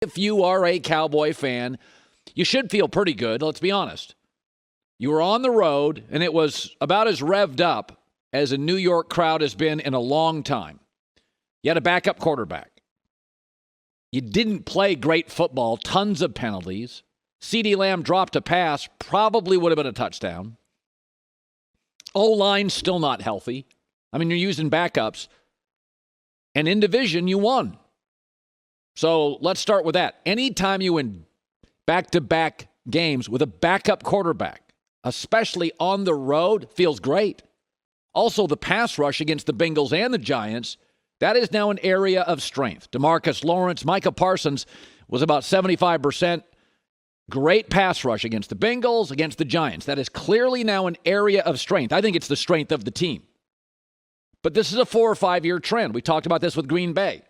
If you are a Cowboy fan, you should feel pretty good, let's be honest. You were on the road, and it was about as revved up as a New York crowd has been in a long time. You had a backup quarterback. You didn't play great football, tons of penalties. CeeDee Lamb dropped a pass, probably would have been a touchdown. O-line still not healthy. I mean, you're using backups. And in division, you won. So let's start with that. Anytime you win back-to-back games with a backup quarterback, especially on the road, feels great. Also, the pass rush against the Bengals and the Giants, that is now an area of strength. DeMarcus Lawrence, Micah Parsons was about 75%. Great pass rush against the Bengals, against the Giants. That is clearly now an area of strength. I think it's the strength of the team. But this is a 4 or 5 year trend. We talked about this with Green Bay.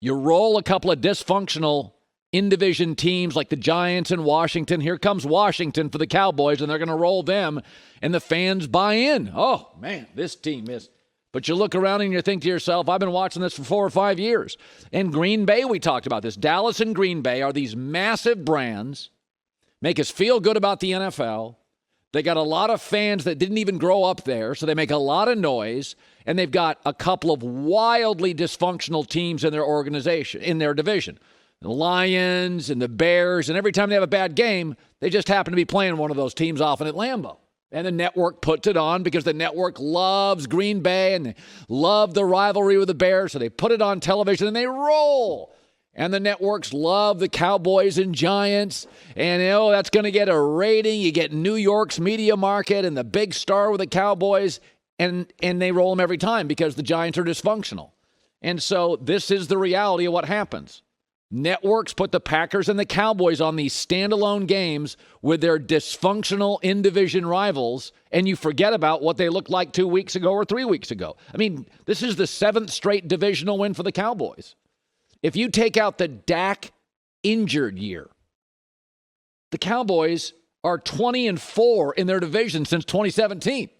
You roll a couple of dysfunctional in-division teams like the Giants and Washington. Here comes Washington for the Cowboys, and they're going to roll them, and the fans buy in. Oh, man, this team is. But you look around and you think to yourself, I've been watching this for 4 or 5 years. And Green Bay, we talked about this. Dallas and Green Bay are these massive brands, make us feel good about the NFL. They got a lot of fans that didn't even grow up there, so they make a lot of noise. And they've got a couple of wildly dysfunctional teams in their organization, in their division. The Lions and the Bears, and every time they have a bad game, they just happen to be playing one of those teams often at Lambeau. And the network puts it on because the network loves Green Bay and they love the rivalry with the Bears, so they put it on television and they roll. And the networks love the Cowboys and Giants, and that's going to get a rating. You get New York's media market and the big star with the Cowboys, and they roll them every time because the Giants are dysfunctional. And so this is the reality of what happens. Networks put the Packers and the Cowboys on these standalone games with their dysfunctional in-division rivals, and you forget about what they looked like 2 weeks ago or 3 weeks ago. I mean, this is the 7th straight divisional win for the Cowboys. If you take out the Dak injured year, the Cowboys are 20-4 in their division since 2017.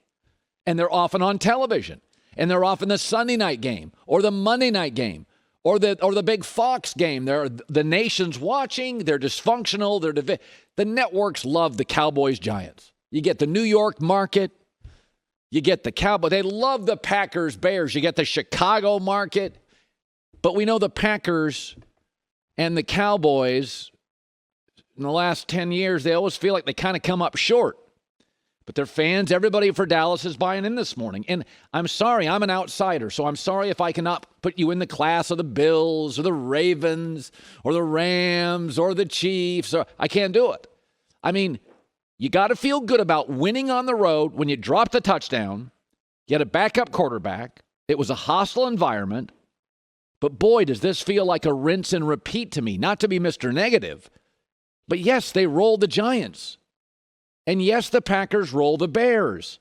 And they're often on television. And they're often the Sunday night game or the Monday night game or the big Fox game. The nation's watching. They're dysfunctional. The networks love the Cowboys Giants. You get the New York market. You get the Cowboys. They love the Packers Bears. You get the Chicago market. But we know the Packers and the Cowboys in the last 10 years, they always feel like they kind of come up short. But their fans, everybody for Dallas is buying in this morning. And I'm sorry, I'm an outsider, so I'm sorry if I cannot put you in the class of the Bills or the Ravens or the Rams or the Chiefs. I can't do it. I mean, you got to feel good about winning on the road when you dropped the touchdown. You had a backup quarterback. It was a hostile environment. But boy, does this feel like a rinse and repeat to me. Not to be Mr. Negative. But yes, they rolled the Giants. And yes, the Packers roll the Bears.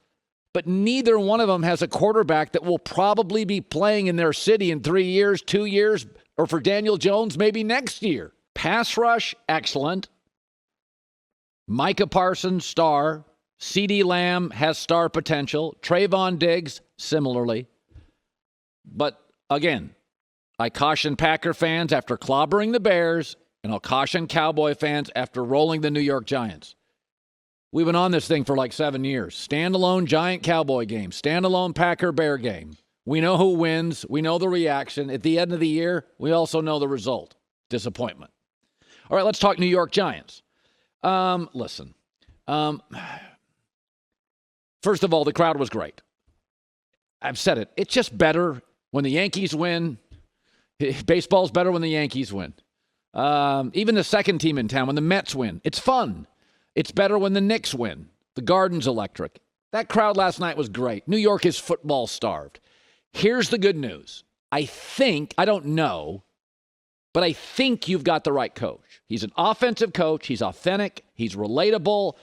But neither one of them has a quarterback that will probably be playing in their city in 3 years, 2 years, or for Daniel Jones, maybe next year. Pass rush, excellent. Micah Parsons, star. CeeDee Lamb has star potential. Trayvon Diggs, similarly. But again, I caution Packer fans after clobbering the Bears, and I'll caution Cowboy fans after rolling the New York Giants. We've been on this thing for like 7 years. Standalone Giant-Cowboy game. Standalone Packer-Bear game. We know who wins. We know the reaction. At the end of the year, we also know the result. Disappointment. All right, let's talk New York Giants. Listen. First of all, the crowd was great. I've said it. It's just better when the Yankees win. Baseball's better when the Yankees win. Even the second team in town, when the Mets win. It's fun. It's better when the Knicks win. The Garden's electric. That crowd last night was great. New York is football starved. Here's the good news. I don't know, but I think you've got the right coach. He's an offensive coach. He's authentic. He's relatable.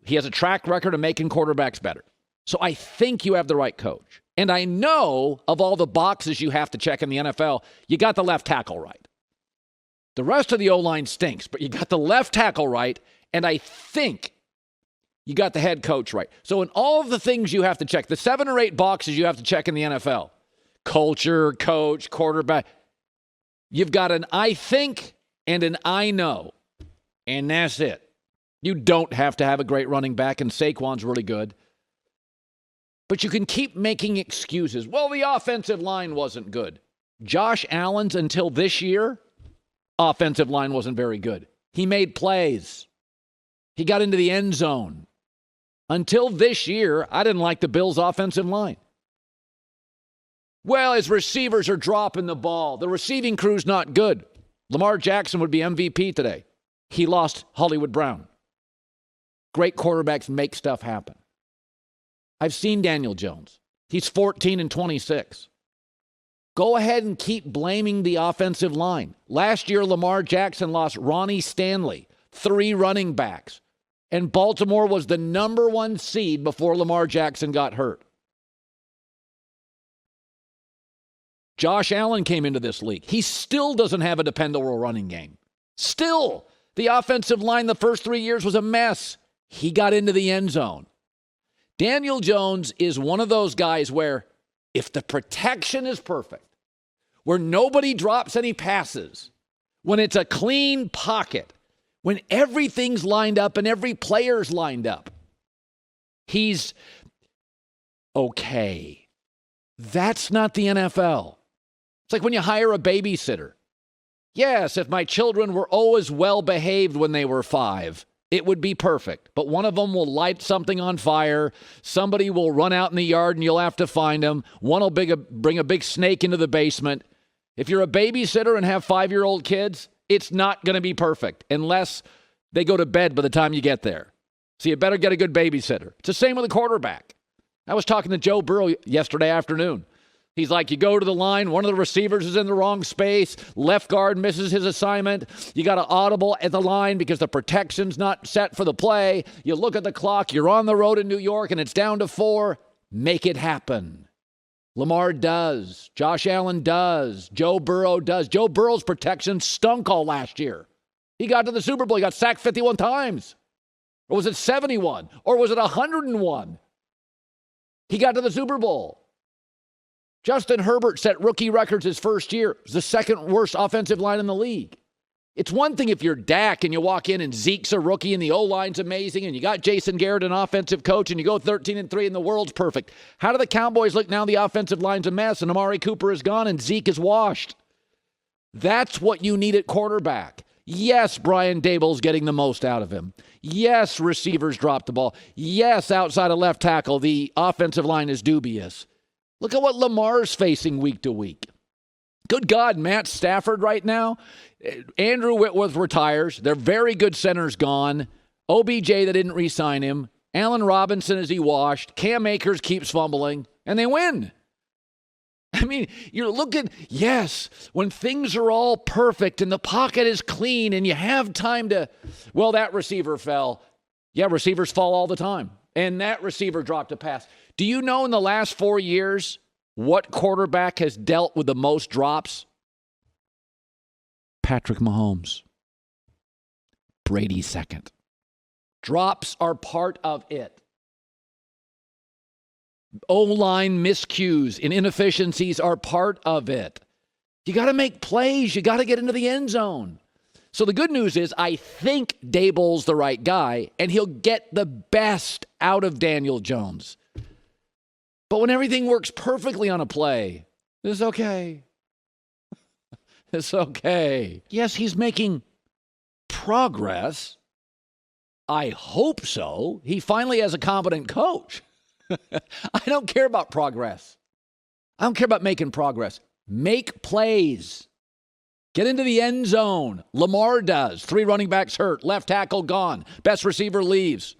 He has a track record of making quarterbacks better. So I think you have the right coach. And I know of all the boxes you have to check in the NFL, you got the left tackle right. The rest of the O-line stinks, but you got the left tackle right. And I think you got the head coach right. So in all of the things you have to check, the 7 or 8 boxes you have to check in the NFL, culture, coach, quarterback, you've got an I think and an I know, and that's it. You don't have to have a great running back, and Saquon's really good. But you can keep making excuses. Well, the offensive line wasn't good. Josh Allen's, until this year, offensive line wasn't very good. He made plays. He got into the end zone. Until this year, I didn't like the Bills' offensive line. Well, his receivers are dropping the ball. The receiving crew's not good. Lamar Jackson would be MVP today. He lost Hollywood Brown. Great quarterbacks make stuff happen. I've seen Daniel Jones. He's 14-26. Go ahead and keep blaming the offensive line. Last year, Lamar Jackson lost Ronnie Stanley, 3 running backs. And Baltimore was the number 1 seed before Lamar Jackson got hurt. Josh Allen came into this league. He still doesn't have a dependable running game. Still, the offensive line the first 3 years was a mess. He got into the end zone. Daniel Jones is one of those guys where if the protection is perfect, where nobody drops any passes, when it's a clean pocket, when everything's lined up and every player's lined up, he's okay. That's not the NFL. It's like when you hire a babysitter. Yes, if my children were always well behaved when they were 5, it would be perfect. But one of them will light something on fire. Somebody will run out in the yard and you'll have to find them. One will bring a big snake into the basement. If you're a babysitter and have 5-year-old kids, it's not going to be perfect unless they go to bed by the time you get there. So you better get a good babysitter. It's the same with a quarterback. I was talking to Joe Burrow yesterday afternoon. He's like, you go to the line, one of the receivers is in the wrong space, left guard misses his assignment, you got to audible at the line because the protection's not set for the play. You look at the clock, you're on the road in New York, and it's down to 4. Make it happen. Lamar does. Josh Allen does. Joe Burrow does. Joe Burrow's protection stunk all last year. He got to the Super Bowl. He got sacked 51 times. Or was it 71? Or was it 101? He got to the Super Bowl. Justin Herbert set rookie records his first year. It was the second worst offensive line in the league. It's one thing if you're Dak and you walk in and Zeke's a rookie and the O-line's amazing and you got Jason Garrett, an offensive coach, and you go 13-3 and the world's perfect. How do the Cowboys look now? The offensive line's a mess and Amari Cooper is gone and Zeke is washed. That's what you need at quarterback. Yes, Brian Daboll's getting the most out of him. Yes, receivers drop the ball. Yes, outside of left tackle, the offensive line is dubious. Look at what Lamar's facing week to week. Good God, Matt Stafford right now. Andrew Whitworth retires. Their very good center's gone. OBJ, they didn't re-sign him. Allen Robinson, is he washed? Cam Akers keeps fumbling. And they win. I mean, you're looking, yes, when things are all perfect and the pocket is clean and you have time to, well, that receiver fell. Yeah, receivers fall all the time. And that receiver dropped a pass. Do you know in the last 4 years what quarterback has dealt with the most drops? Patrick Mahomes. Brady second. Drops are part of it. O-line miscues and inefficiencies are part of it. You got to make plays. You got to get into the end zone. So the good news is I think Daboll's the right guy, and he'll get the best out of Daniel Jones. But when everything works perfectly on a play, it's okay. It's okay. Yes, he's making progress. I hope so. He finally has a competent coach. I don't care about progress. I don't care about making progress. Make plays. Get into the end zone. Lamar does. 3 running backs hurt. Left tackle gone. Best receiver leaves.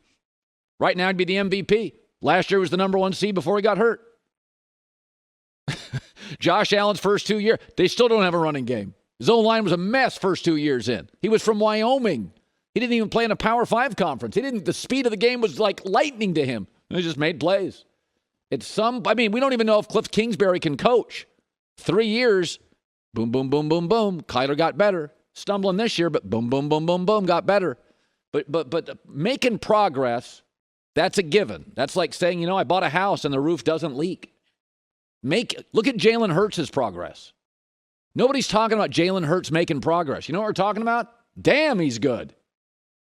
Right now, he'd be the MVP. Last year was the number 1 seed before he got hurt. Josh Allen's first 2 years, they still don't have a running game. His own line was a mess first 2 years in. He was from Wyoming. He didn't even play in a Power 5 conference. The speed of the game was like lightning to him. He just made plays. We don't even know if Cliff Kingsbury can coach. 3 years, boom, boom, boom, boom, boom. Kyler got better. Stumbling this year, but boom, boom, boom, boom, boom, got better. But making progress, that's a given. That's like saying, I bought a house and the roof doesn't leak. Look at Jalen Hurts' progress. Nobody's talking about Jalen Hurts making progress. You know what we're talking about? Damn, he's good.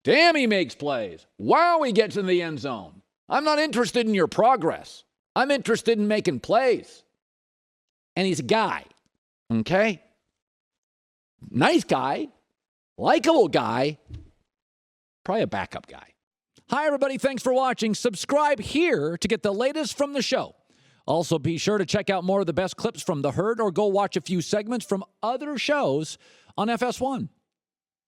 Damn, he makes plays. Wow, he gets in the end zone. I'm not interested in your progress. I'm interested in making plays. And he's a guy, okay? Nice guy, likable guy, probably a backup guy. Hi, everybody. Thanks for watching. Subscribe here to get the latest from the show. Also, be sure to check out more of the best clips from The Herd or go watch a few segments from other shows on FS1.